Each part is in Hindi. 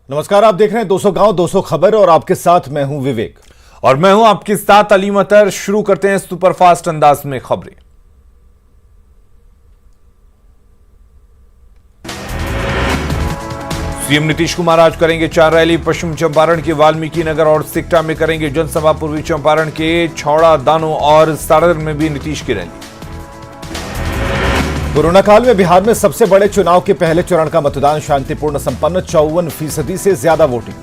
नमस्कार, आप देख रहे हैं 200 गांव 200 खबर और आपके साथ मैं हूं विवेक और मैं हूं आपके साथ अलीम अतर। शुरू करते हैं सुपरफास्ट अंदाज में खबरें। सीएम नीतीश कुमार आज करेंगे 4 रैली। पश्चिम चंपारण के वाल्मीकि नगर और सिकटा में करेंगे जनसभा। पूर्वी चंपारण के छौड़ा, दानो और सारण में भी नीतीश की रैली। कोरोना काल में बिहार में सबसे बड़े चुनाव के पहले चरण का मतदान शांतिपूर्ण संपन्न, 54% से ज्यादा वोटिंग।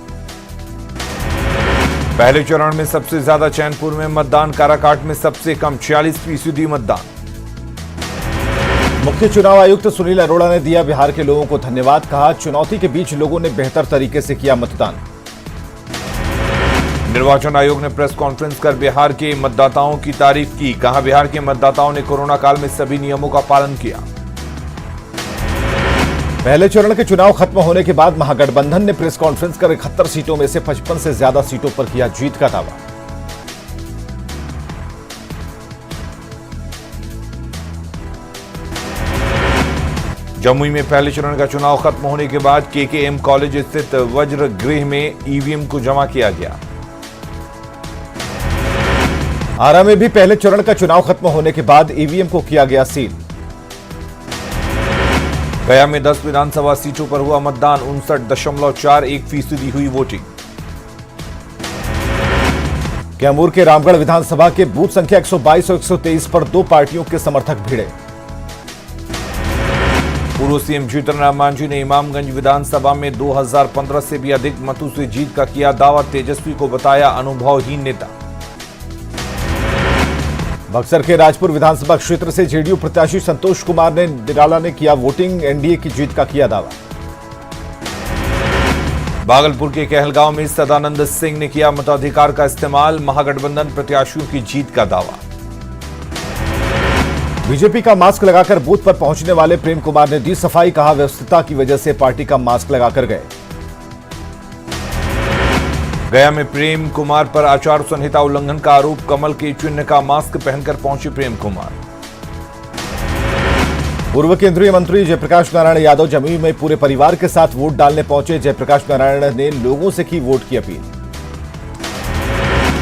पहले चरण में सबसे ज्यादा चैनपुर में मतदान, काराकाट में सबसे कम 46% मतदान। मुख्य चुनाव आयुक्त सुनील अरोड़ा ने दिया बिहार के लोगों को धन्यवाद, कहा चुनौती के बीच लोगों ने बेहतर तरीके से किया मतदान। निर्वाचन आयोग ने प्रेस कॉन्फ्रेंस कर बिहार के मतदाताओं की तारीफ की, कहा बिहार के मतदाताओं ने कोरोना काल में सभी नियमों का पालन किया। पहले चरण के चुनाव खत्म होने के बाद महागठबंधन ने प्रेस कॉन्फ्रेंस कर 71 सीटों में से 55 से ज्यादा सीटों पर किया जीत का दावा। जमुई में पहले चरण का चुनाव खत्म होने के बाद केकेएम कॉलेज स्थित वज्र गृह में ईवीएम को जमा किया गया। आरा में भी पहले चरण का चुनाव खत्म होने के बाद ईवीएम को किया गया सील। गया में 10 विधानसभा सीटों पर हुआ मतदान, 59.41% हुई वोटिंग। कैमूर के रामगढ़ विधानसभा के बूथ संख्या 122 और 123 पर दो पार्टियों के समर्थक भिड़े। पूर्व सीएम जीतन राम मांझी ने इमामगंज विधानसभा में 2015 से भी अधिक मतों से जीत का किया दावा, तेजस्वी को बताया अनुभवहीन नेता। बक्सर के राजपुर विधानसभा क्षेत्र से जेडीयू प्रत्याशी संतोष कुमार ने निराला ने किया वोटिंग, एनडीए की जीत का किया दावा। भागलपुर के कहलगांव में सदानंद सिंह ने किया मताधिकार का इस्तेमाल, महागठबंधन प्रत्याशियों की जीत का दावा। बीजेपी का मास्क लगाकर बूथ पर पहुंचने वाले प्रेम कुमार ने दी सफाई, कहा व्यस्तता की वजह से पार्टी का मास्क लगाकर गए। गया में प्रेम कुमार पर आचार संहिता उल्लंघन का आरोप, कमल के चिन्ह का मास्क पहनकर पहुंचे प्रेम कुमार। पूर्व केंद्रीय मंत्री जयप्रकाश नारायण यादव जमुई में पूरे परिवार के साथ वोट डालने पहुंचे। जयप्रकाश नारायण ने लोगों से की वोट की अपील।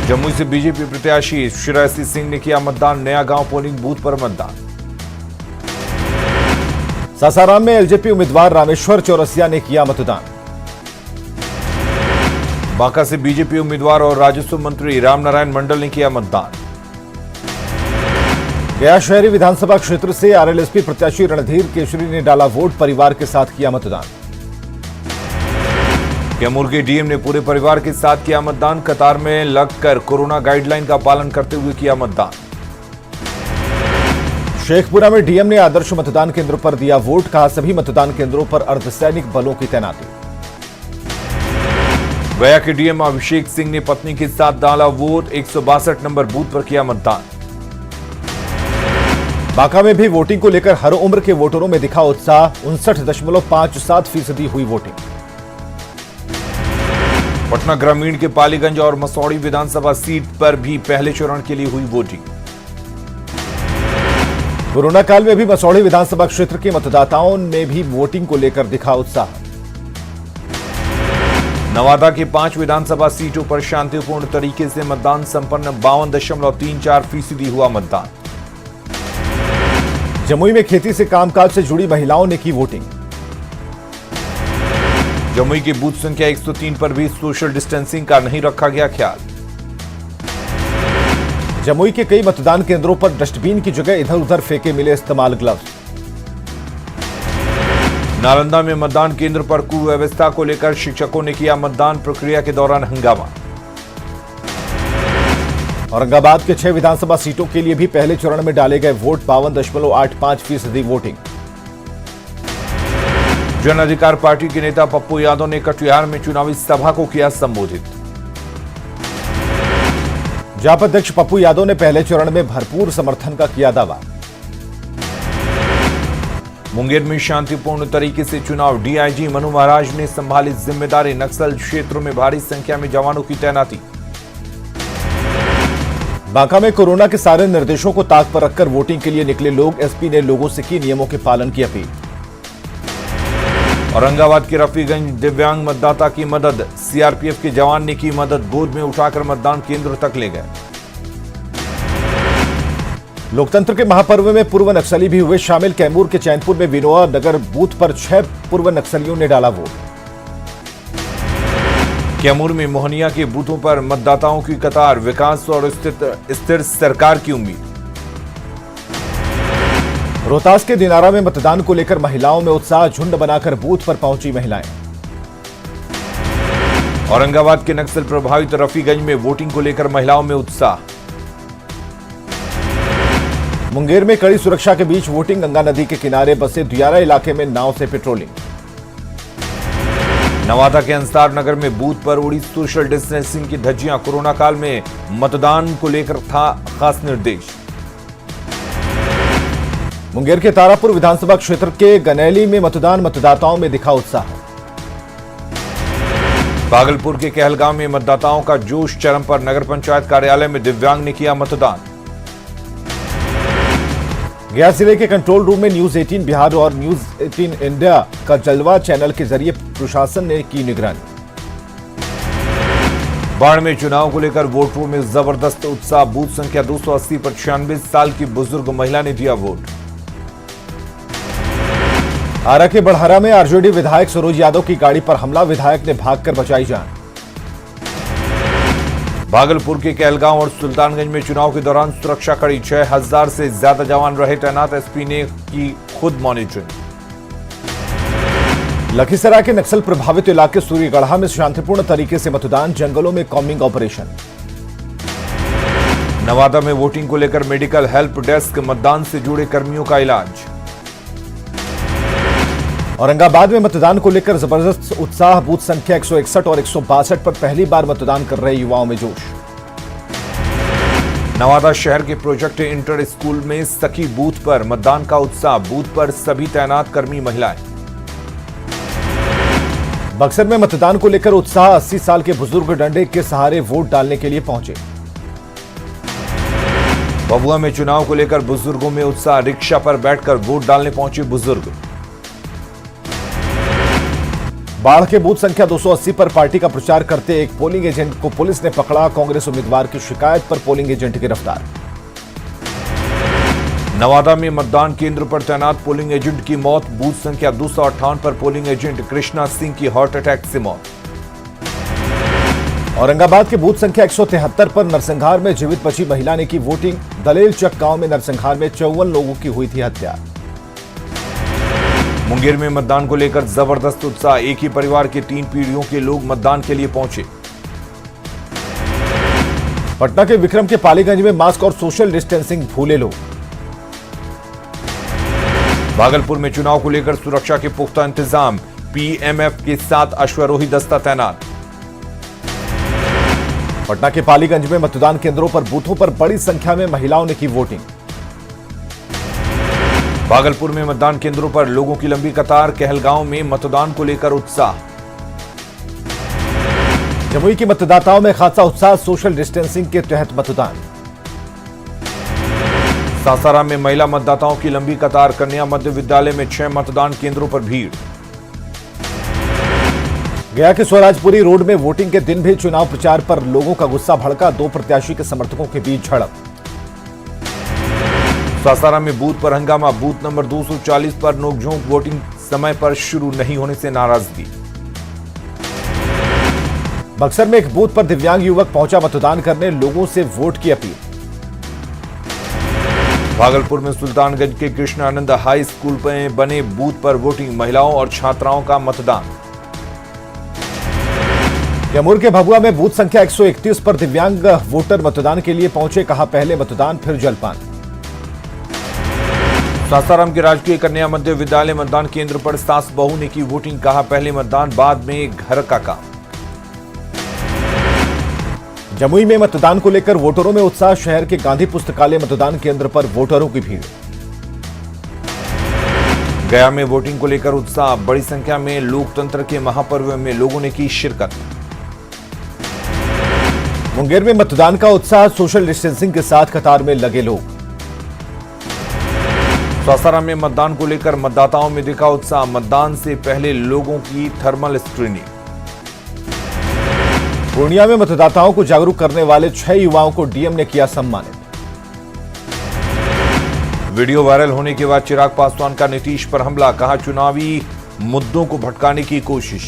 जमुई से बीजेपी प्रत्याशी श्रेयसी सिंह ने किया मतदान, नया गांव पोलिंग बूथ पर मतदान। सासाराम में एलजेपी उम्मीदवार रामेश्वर चौरसिया ने किया मतदान। बांका से बीजेपी उम्मीदवार और राजस्व मंत्री रामनारायण मंडल ने किया मतदान। गया शहरी विधानसभा क्षेत्र से आरएलएसपी प्रत्याशी रणधीर केशरी ने डाला वोट, परिवार के साथ किया मतदान। कैमूर के डीएम ने पूरे परिवार के साथ किया मतदान, कतार में लगकर कोरोना गाइडलाइन का पालन करते हुए किया मतदान। शेखपुरा में डीएम ने आदर्श मतदान केंद्र पर दिया वोट, कहा सभी मतदान केंद्रों पर अर्धसैनिक बलों की तैनाती। गया के डीएम अभिषेक सिंह ने पत्नी के साथ डाला वोट, 162 नंबर बूथ पर किया मतदान। बांका में भी वोटिंग को लेकर हर उम्र के वोटरों में दिखा उत्साह, 59.57% हुई वोटिंग। पटना ग्रामीण के पालीगंज और मसौड़ी विधानसभा सीट पर भी पहले चरण के लिए हुई वोटिंग। कोरोना काल में भी मसौड़ी विधानसभा क्षेत्र के मतदाताओं ने भी वोटिंग को लेकर दिखा उत्साह। नवादा के 5 विधानसभा सीटों पर शांतिपूर्ण तरीके से मतदान संपन्न, 52.34% हुआ मतदान। जमुई में खेती से कामकाज से जुड़ी महिलाओं ने की वोटिंग। जमुई की बूथ संख्या 103 पर भी सोशल डिस्टेंसिंग का नहीं रखा गया ख्याल। जमुई के कई मतदान केंद्रों पर डस्टबिन की जगह इधर उधर फेंके मिले इस्तेमाल ग्लव्स। नालंदा में मतदान केंद्र पर कुव्यवस्था को लेकर शिक्षकों ने किया मतदान, प्रक्रिया के दौरान हंगामा। औरंगाबाद के 6 विधानसभा सीटों के लिए भी पहले चरण में डाले गए वोट, 52.85% वोटिंग। जन अधिकार पार्टी के नेता पप्पू यादव ने कटिहार में चुनावी सभा को किया संबोधित। जाप अध्यक्ष पप्पू यादव ने पहले चरण में भरपूर समर्थन का किया दावा। मुंगेर में शांतिपूर्ण तरीके से चुनाव, डीआईजी मनु महाराज ने संभाली जिम्मेदारी, नक्सल क्षेत्रों में भारी संख्या में जवानों की तैनाती। बांका में कोरोना के सारे निर्देशों को ताक पर रखकर वोटिंग के लिए निकले लोग, एसपी ने लोगों से की नियमों के पालन की अपील। औरंगाबाद के रफीगंज दिव्यांग मतदाता की मदद, सीआरपीएफ के जवान ने की मदद, गोद में उठाकर मतदान केंद्र तक ले गए। लोकतंत्र के महापर्व में पूर्व नक्सली भी हुए शामिल। कैमूर के चैनपुर में विनोआ नगर बूथ पर 6 पूर्व नक्सलियों ने डाला वोट। कैमूर में मोहनिया के बूथों पर मतदाताओं की कतार, विकास और स्थिर सरकार की उम्मीद। रोहतास के दिनारा में मतदान को लेकर महिलाओं में उत्साह, झुंड बनाकर बूथ पर पहुंची महिलाएं। औरंगाबाद के नक्सल प्रभावित रफीगंज में वोटिंग को लेकर महिलाओं में उत्साह। मुंगेर में कड़ी सुरक्षा के बीच वोटिंग, गंगा नदी के किनारे बसे दियारा इलाके में नाव से पेट्रोलिंग। नवादा के अंसार नगर में बूथ पर उड़ी सोशल डिस्टेंसिंग की धज्जियां, कोरोना काल में मतदान को लेकर था खास निर्देश। मुंगेर के तारापुर विधानसभा क्षेत्र के गनैली में मतदाताओं में दिखा उत्साह। भागलपुर के कहलगांव में मतदाताओं का जोश चरम पर, नगर पंचायत कार्यालय में दिव्यांग ने किया मतदान। गया जिले के कंट्रोल रूम में न्यूज 18 बिहार और न्यूज 18 इंडिया का जलवा चैनल के जरिए प्रशासन ने की निगरानी। बाढ़ में चुनाव को लेकर वोटरों में जबरदस्त उत्साह, बूथ संख्या 280 पर 96 साल की बुजुर्ग महिला ने दिया वोट। आरा के बढ़हरा में आरजेडी विधायक सरोज यादव की गाड़ी पर हमला, विधायक ने भागकर बचाई जान। भागलपुर के कहलगांव और सुल्तानगंज में चुनाव के दौरान सुरक्षा कड़ी, 6000 से ज्यादा जवान रहे तैनात, एसपी ने की खुद मॉनिटरिंग। लखीसराय के नक्सल प्रभावित इलाके सूर्यगढ़ा में शांतिपूर्ण तरीके से मतदान, जंगलों में कॉम्बिंग ऑपरेशन। नवादा में वोटिंग को लेकर मेडिकल हेल्प डेस्क, मतदान से जुड़े कर्मियों का इलाज। औरंगाबाद में मतदान को लेकर जबरदस्त उत्साह, बूथ संख्या 161 और 162 पर पहली बार मतदान कर रहे युवाओं में जोश। नवादा शहर के प्रोजेक्ट इंटर स्कूल में सखी बूथ पर मतदान का उत्साह, बूथ पर सभी तैनात कर्मी महिलाएं। बक्सर में मतदान को लेकर उत्साह, 80 साल के बुजुर्ग डंडे के सहारे वोट डालने के लिए पहुंचे। भभुआ में चुनाव को लेकर बुजुर्गों में उत्साह, रिक्शा पर बैठकर वोट डालने पहुंचे बुजुर्ग। बाढ़ के बूथ संख्या 280 पर पार्टी का प्रचार करते एक पोलिंग एजेंट को पुलिस ने पकड़ा, कांग्रेस उम्मीदवार की शिकायत पर पोलिंग एजेंट गिरफ्तार। नवादा में मतदान केंद्र पर तैनात पोलिंग एजेंट की मौत, बूथ संख्या 258 पर पोलिंग एजेंट कृष्णा सिंह की हार्ट अटैक से मौत। औरंगाबाद के बूथ संख्या 173 पर नरसंहार में जीवित बची महिला ने की वोटिंग, दलेल चक गांव में नरसंहार में 54 लोगों की हुई थी हत्या। मुंगेर में मतदान को लेकर जबरदस्त उत्साह, एक ही परिवार के 3 पीढ़ियों के लोग मतदान के लिए पहुंचे। पटना के विक्रम के पालीगंज में मास्क और सोशल डिस्टेंसिंग भूले लोग। भागलपुर में चुनाव को लेकर सुरक्षा के पुख्ता इंतजाम, पीएमएफ के साथ अश्वारोही दस्ता तैनात। पटना के पालीगंज में मतदान केंद्रों पर बूथों पर बड़ी संख्या में महिलाओं ने की वोटिंग। भागलपुर में मतदान केंद्रों पर लोगों की लंबी कतार, कहलगांव में मतदान को लेकर उत्साह। जमुई के मतदाताओं में खासा उत्साह, सोशल डिस्टेंसिंग के तहत मतदान। सासाराम में महिला मतदाताओं की लंबी कतार, कन्या मध्य विद्यालय में 6 मतदान केंद्रों पर भीड़। गया के स्वराजपुरी रोड में वोटिंग के दिन भी चुनाव प्रचार पर लोगों का गुस्सा भड़का, 2 प्रत्याशी के समर्थकों के बीच झड़प। सासाराम में बूथ पर हंगामा, बूथ नंबर 240 पर नोकझोंक, वोटिंग समय पर शुरू नहीं होने से नाराजगी। बक्सर में एक बूथ पर दिव्यांग युवक पहुंचा मतदान करने, लोगों से वोट की अपील। भागलपुर में सुल्तानगंज के कृष्णानंद हाई स्कूल में बने बूथ पर वोटिंग, महिलाओं और छात्राओं का मतदान। कैमूर के भभुआ में बूथ संख्या 131 पर दिव्यांग वोटर मतदान के लिए पहुंचे, कहा पहले मतदान फिर जलपान। सासाराम के राजकीय कन्या मध्य विद्यालय मतदान केंद्र पर सास बहू ने की वोटिंग, कहा पहले मतदान बाद में घर का काम। जमुई में मतदान को लेकर वोटरों में उत्साह, शहर के गांधी पुस्तकालय मतदान केंद्र पर वोटरों की भीड़। गया में वोटिंग को लेकर उत्साह, बड़ी संख्या में लोकतंत्र के महापर्व में लोगों ने की शिरकत। मुंगेर में मतदान का उत्साह, सोशल डिस्टेंसिंग के साथ कतार में लगे लोग। सासाराम में मतदान को लेकर मतदाताओं में दिखा उत्साह, मतदान से पहले लोगों की थर्मल स्क्रीनिंग। पूर्णिया में मतदाताओं को जागरूक करने वाले 6 युवाओं को डीएम ने किया सम्मानित। वीडियो वायरल होने के बाद चिराग पासवान का नीतीश पर हमला, कहा चुनावी मुद्दों को भटकाने की कोशिश।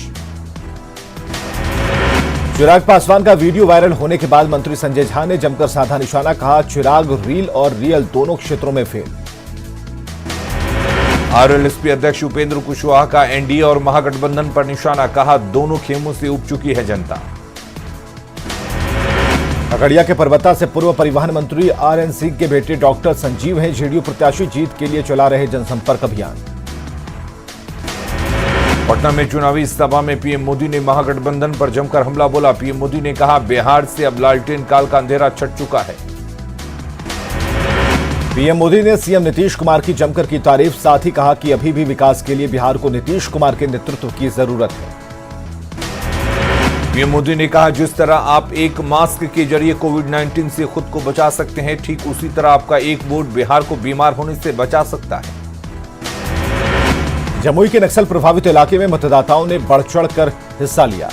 चिराग पासवान का वीडियो वायरल होने के बाद मंत्री संजय झा ने जमकर साधा निशाना, कहा चिराग रील और रियल दोनों क्षेत्रों में फेल। आरएलएसपी अध्यक्ष उपेंद्र कुशवाहा का एनडीए और महागठबंधन पर निशाना, कहा दोनों खेमों से उब चुकी है जनता। खगड़िया के परबत्ता से पूर्व परिवहन मंत्री आरएन सिंह के बेटे डॉक्टर संजीव हैं जेडीयू प्रत्याशी जीत के लिए चला रहे जनसंपर्क अभियान। पटना में चुनावी सभा में पीएम मोदी ने महागठबंधन पर जमकर हमला बोला। पीएम मोदी ने कहा बिहार से अब लालटेन काल का अंधेरा छट चुका है। पीएम मोदी ने सीएम नीतीश कुमार की जमकर की तारीफ, साथ ही कहा कि अभी भी विकास के लिए बिहार को नीतीश कुमार के नेतृत्व की जरूरत है। पीएम मोदी ने कहा जिस तरह आप एक मास्क के जरिए कोविड-19 से खुद को बचा सकते हैं, ठीक उसी तरह आपका एक वोट बिहार को बीमार होने से बचा सकता है। जमुई के नक्सल प्रभावित इलाके में मतदाताओं ने बढ़ चढ़कर हिस्सा लिया।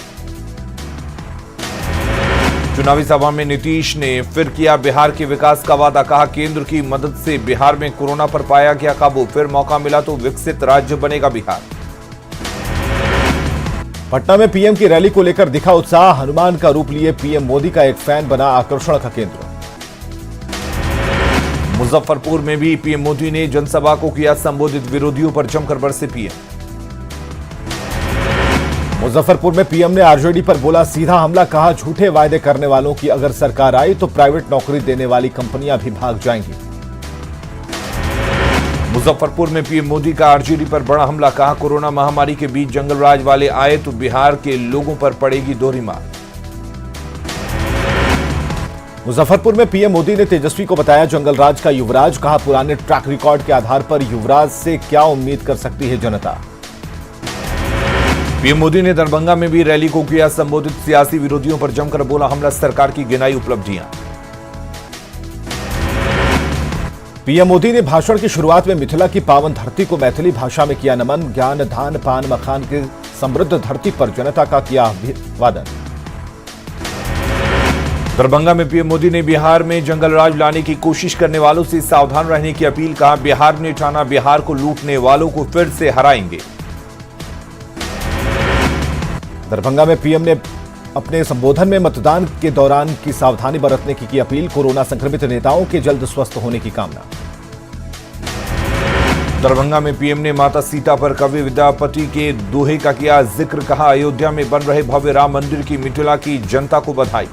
चुनावी सभा में नीतीश ने फिर किया बिहार के विकास का वादा, कहा केंद्र की मदद से बिहार में कोरोना पर पाया गया काबू, फिर मौका मिला तो विकसित राज्य बनेगा बिहार। पटना में पीएम की रैली को लेकर दिखा उत्साह, हनुमान का रूप लिए पीएम मोदी का एक फैन बना आकर्षण का केंद्र। मुजफ्फरपुर में भी पीएम मोदी ने जनसभा को किया संबोधित, विरोधियों पर जमकर बरसे पीएम। मुजफ्फरपुर में पीएम ने आरजेडी पर बोला सीधा हमला, कहा झूठे वायदे करने वालों की अगर सरकार आई तो प्राइवेट नौकरी देने वाली कंपनियां भी भाग जाएंगी। मुजफ्फरपुर में पीएम मोदी का आरजेडी पर बड़ा हमला, कहा कोरोना महामारी के बीच जंगलराज वाले आए तो बिहार के लोगों पर पड़ेगी दोहरी मार। मुजफ्फरपुर में पीएम मोदी ने तेजस्वी को बताया जंगलराज का युवराज, कहा पुराने ट्रैक रिकॉर्ड के आधार पर युवराज से क्या उम्मीद कर सकती है जनता। पीएम मोदी ने दरभंगा में भी रैली को किया संबोधित, सियासी विरोधियों पर जमकर बोला हमला, सरकार की गिनाई उपलब्धियां। पीएम मोदी ने भाषण की शुरुआत में मिथिला की पावन धरती को मैथिली भाषा में किया नमन, ज्ञान धान पान मखान की समृद्ध धरती पर जनता का किया अभिवादन। दरभंगा में पीएम मोदी ने बिहार में जंगलराज लाने की कोशिश करने वालों से सावधान रहने की अपील, कहा बिहार ने ठाना बिहार को लूटने वालों को फिर से हराएंगे। दरभंगा में पीएम ने अपने संबोधन में मतदान के दौरान की सावधानी बरतने की अपील, कोरोना संक्रमित नेताओं के जल्द स्वस्थ होने की कामना। दरभंगा में पीएम ने माता सीता पर कवि विद्यापति के दोहे का किया जिक्र, कहा अयोध्या में बन रहे भव्य राम मंदिर की मिथिला की जनता को बधाई।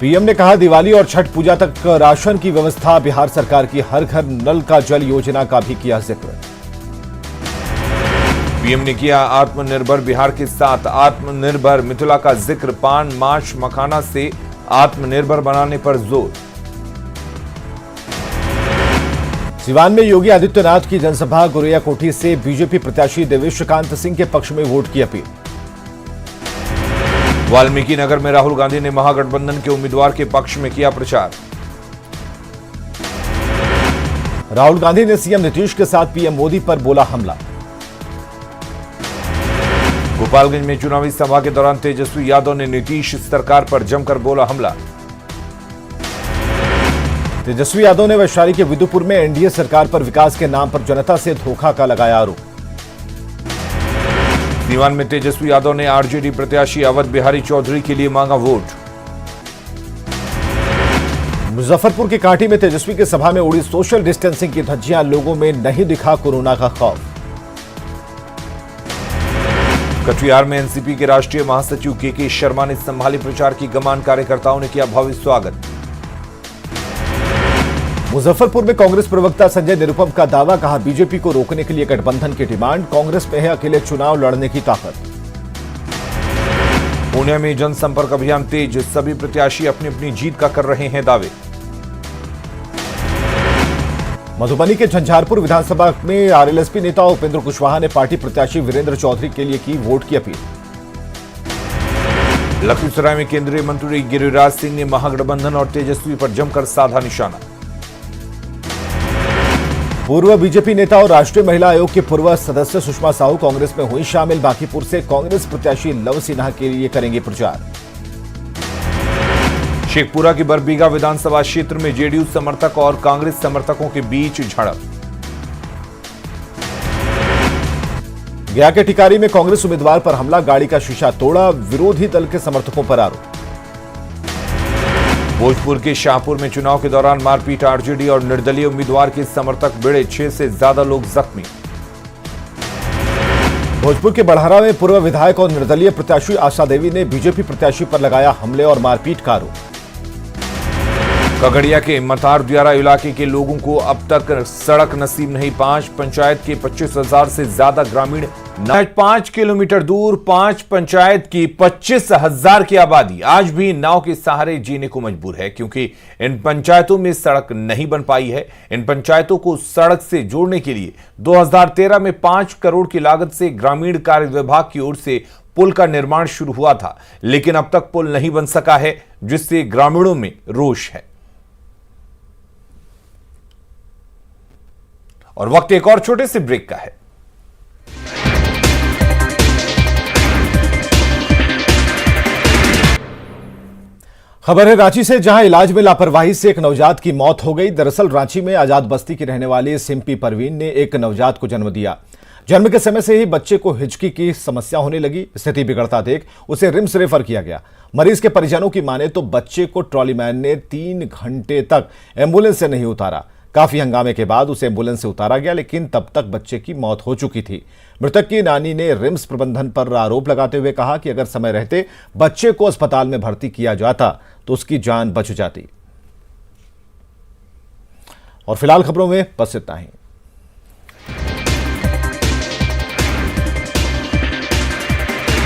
पीएम ने कहा दिवाली और छठ पूजा तक राशन की व्यवस्था, बिहार सरकार की हर घर नल का जल योजना का भी किया जिक्र। पीएम ने किया आत्मनिर्भर बिहार के साथ आत्मनिर्भर मिथिला का जिक्र, पान माश मखाना से आत्मनिर्भर बनाने पर जोर। सिवान में योगी आदित्यनाथ की जनसभा, गुरैया कोठी से बीजेपी प्रत्याशी देवेशकांत सिंह के पक्ष में वोट की अपील। वाल्मीकि नगर में राहुल गांधी ने महागठबंधन के उम्मीदवार के पक्ष में किया प्रचार। राहुल गांधी ने सीएम नीतीश के साथ पीएम मोदी पर बोला हमला। गोपालगंज में चुनावी सभा के दौरान तेजस्वी यादव ने नीतीश सरकार पर जमकर बोला हमला। तेजस्वी यादव ने वैशाली के विदुपुर में एनडीए सरकार पर विकास के नाम पर जनता से धोखा का लगाया आरोप। सीवान में तेजस्वी यादव ने आरजेडी प्रत्याशी अवध बिहारी चौधरी के लिए मांगा वोट। मुजफ्फरपुर के कांटी में तेजस्वी की सभा में उड़ी सोशल डिस्टेंसिंग की धज्जियां, लोगों में नहीं दिखा कोरोना का खौफ। कटिहार में एनसीपी के राष्ट्रीय महासचिव के शर्मा ने संभाली प्रचार की कमान, कार्यकर्ताओं ने किया भव्य स्वागत। मुजफ्फरपुर में कांग्रेस प्रवक्ता संजय निरुपम का दावा, कहा बीजेपी को रोकने के लिए गठबंधन की डिमांड, कांग्रेस में है अकेले चुनाव लड़ने की ताकत। पुणे में जनसंपर्क अभियान तेज, सभी प्रत्याशी अपनी अपनी जीत का कर रहे हैं दावे। मधुबनी के झंझारपुर विधानसभा में आरएलएसपी नेता उपेंद्र कुशवाहा ने पार्टी प्रत्याशी वीरेंद्र चौधरी के लिए की वोट की अपील। लखीसराय में केंद्रीय मंत्री गिरिराज सिंह ने महागठबंधन और तेजस्वी पर जमकर साधा निशाना। पूर्व बीजेपी नेता और राष्ट्रीय महिला आयोग की पूर्व सदस्य सुषमा साहू कांग्रेस में हुई शामिल। बांकीपुर से कांग्रेस प्रत्याशी लव सिन्हा के लिए करेंगे प्रचार। शेखपुरा की बरबीघा विधानसभा क्षेत्र में जेडीयू समर्थक और कांग्रेस समर्थकों के बीच झड़प। गया के टिकारी में कांग्रेस उम्मीदवार पर हमला, गाड़ी का शीशा तोड़ा, विरोधी दल के समर्थकों पर आरोप। भोजपुर के शाहपुर में चुनाव के दौरान मारपीट, आरजेडी और निर्दलीय उम्मीदवार के समर्थक भिड़े, 6 से ज्यादा लोग जख्मी। भोजपुर के बड़हरा में पूर्व विधायक और निर्दलीय प्रत्याशी आशा देवी ने बीजेपी प्रत्याशी पर लगाया हमले और मारपीट का आरोप। खगड़िया के मतार दियारा इलाके के लोगों को अब तक सड़क नसीब नहीं। 5 पंचायत के 25,000 से ज्यादा ग्रामीण 5 किलोमीटर दूर 5 पंचायत की 25,000 की आबादी आज भी नाव के सहारे जीने को मजबूर है, क्योंकि इन पंचायतों में सड़क नहीं बन पाई है। इन पंचायतों को सड़क से जोड़ने के लिए 2013 में 5 करोड़ की लागत से ग्रामीण कार्य विभाग की ओर से पुल का निर्माण शुरू हुआ था, लेकिन अब तक पुल नहीं बन सका है, जिससे ग्रामीणों में रोष है। और वक्त एक और छोटे से ब्रेक का है। खबर है रांची से, जहां इलाज में लापरवाही से एक नवजात की मौत हो गई। दरअसल रांची में आजाद बस्ती की रहने वाली सिम्पी परवीन ने एक नवजात को जन्म दिया। जन्म के समय से ही बच्चे को हिचकी की समस्या होने लगी। स्थिति बिगड़ता देख उसे रिम्स रेफर किया गया। मरीज के परिजनों की माने तो बच्चे को ट्रॉलीमैन ने 3 घंटे तक एम्बुलेंस से नहीं उतारा। काफी हंगामे के बाद उसे एम्बुलेंस से उतारा गया, लेकिन तब तक बच्चे की मौत हो चुकी थी। मृतक की नानी ने रिम्स प्रबंधन पर आरोप लगाते हुए कहा कि अगर समय रहते बच्चे को अस्पताल में भर्ती किया जाता तो उसकी जान बच जाती। और फिलहाल खबरों में बस इतना ही।